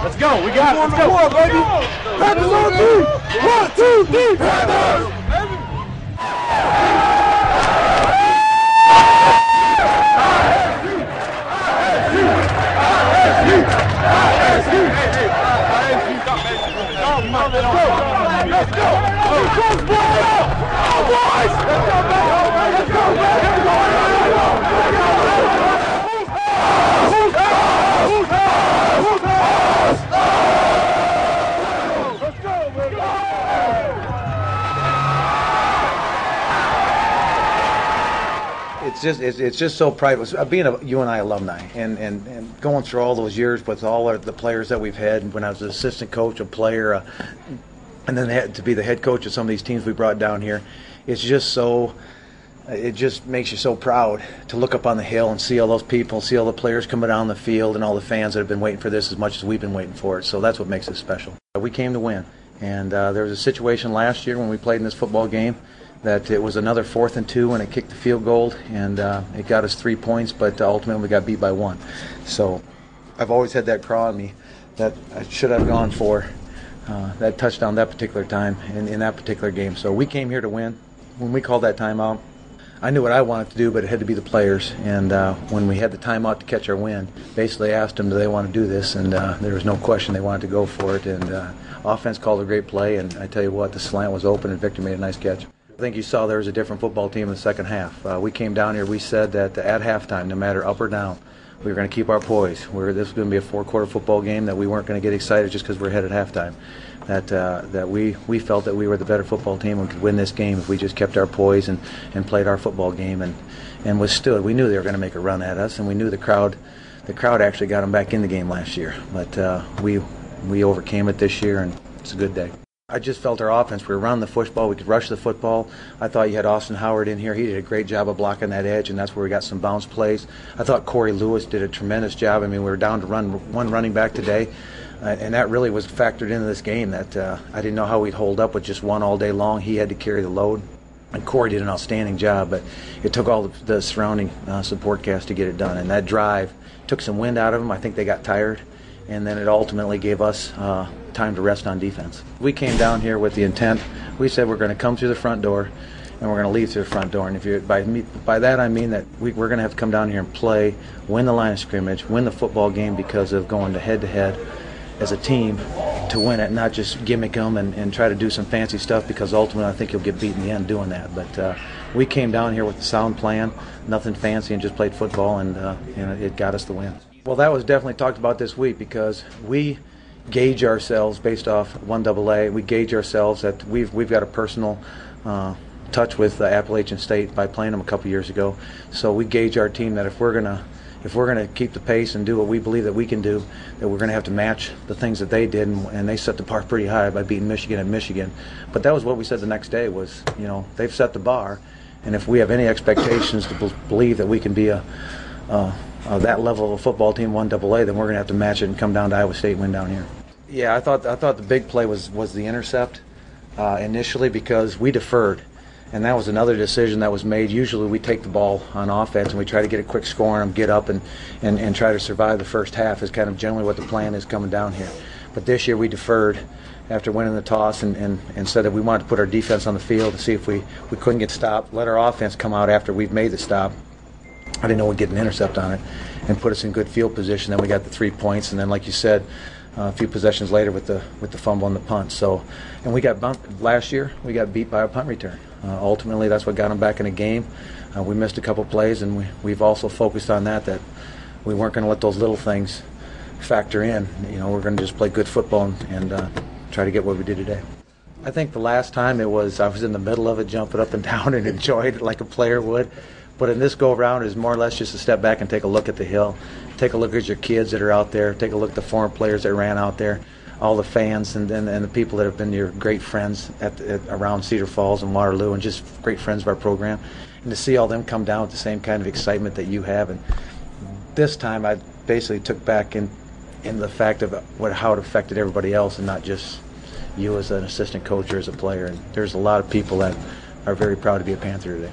Let's go. We got it. Let's go, baby. Panthers on 3. 1, 2, 3. Panthers. Let's go! Let's go! Boys! Let's go, baby! Let's go, baby! It's just so prideful. Being a UNI alumni and going through all those years with all the players that we've had. When I was an assistant coach, a player, and then to be the head coach of some of these teams we brought down here, it's just so. It just makes you so proud to look up on the hill and see all those people, see all the players coming down the field, and all the fans that have been waiting for this as much as we've been waiting for it. So that's what makes it special. We came to win, and there was a situation last year when we played in this football game that it was another 4th and 2 and it kicked the field goal, and it got us 3 points, but ultimately we got beat by 1. So I've always had that craw in me that I should have gone for that touchdown that particular time in that particular game. So we came here to win. When we called that timeout, I knew what I wanted to do, but it had to be the players. And when we had the timeout to catch our win, basically asked them, do they want to do this? And there was no question they wanted to go for it. And offense called a great play, and I tell you what, the slant was open, and Victor made a nice catch. I think you saw there was a different football team in the second half. We came down here, we said that at halftime, no matter up or down, we were going to keep our poise. This was going to be a 4-quarter football game, that we weren't going to get excited just because we're ahead at halftime. That we felt that we were the better football team and could win this game if we just kept our poise and played our football game and withstood. We knew they were going to make a run at us, and we knew the crowd actually got them back in the game last year. But we overcame it this year, and it's a good day. I just felt our offense, we were running the football, we could rush the football. I thought you had Austin Howard in here. He did a great job of blocking that edge, and that's where we got some bounce plays. I thought Corey Lewis did a tremendous job. I mean, we were down to one running back today, and that really was factored into this game, that I didn't know how we'd hold up with just one all day long. He had to carry the load, and Corey did an outstanding job, but it took all the surrounding support cast to get it done. And that drive took some wind out of them. I think they got tired, and then it ultimately gave us time to rest on defense. We came down here with the intent. We said we're going to come through the front door and we're going to leave through the front door. And if you're by that I mean that we're going to have to come down here and play, win the line of scrimmage, win the football game because of going to head as a team to win it, not just gimmick them and try to do some fancy stuff, because ultimately I think you'll get beat in the end doing that. But we came down here with a sound plan, nothing fancy, and just played football, and it got us the win. Well, that was definitely talked about this week, because we gauge ourselves based off 1AA. We gauge ourselves that we've got a personal touch with Appalachian State by playing them a couple years ago. So we gauge our team that if we're gonna keep the pace and do what we believe that we can do, that we're gonna have to match the things that they did, and they set the bar pretty high by beating Michigan and Michigan. But that was what we said the next day was, they've set the bar, and if we have any expectations to believe that we can be that level of a football team, 1AA, then we're going to have to match it and come down to Iowa State and win down here. Yeah, I thought the big play was the intercept initially, because we deferred, and that was another decision that was made. Usually we take the ball on offense and we try to get a quick score on them, get up and try to survive the first half is kind of generally what the plan is coming down here. But this year we deferred after winning the toss and said that we wanted to put our defense on the field to see if we couldn't get stopped, let our offense come out after we've made the stop. I didn't know we'd get an intercept on it and put us in good field position. Then we got the 3 points, and then, like you said, a few possessions later with the fumble and the punt. So, and we got bumped last year. We got beat by a punt return. Ultimately, that's what got them back in the game. We missed a couple plays, and we've also focused on that we weren't going to let those little things factor in. We're going to just play good football and try to get what we did today. I think the last time I was in the middle of it, jumping up and down and enjoyed it like a player would. But in this go-around is more or less just to step back and take a look at the hill. Take a look at your kids that are out there. Take a look at the foreign players that ran out there, all the fans and the people that have been your great friends around Cedar Falls and Waterloo, and just great friends of our program. And to see all them come down with the same kind of excitement that you have. And this time I basically took back in the fact of how it affected everybody else, and not just you as an assistant coach or as a player. And there's a lot of people that are very proud to be a Panther today.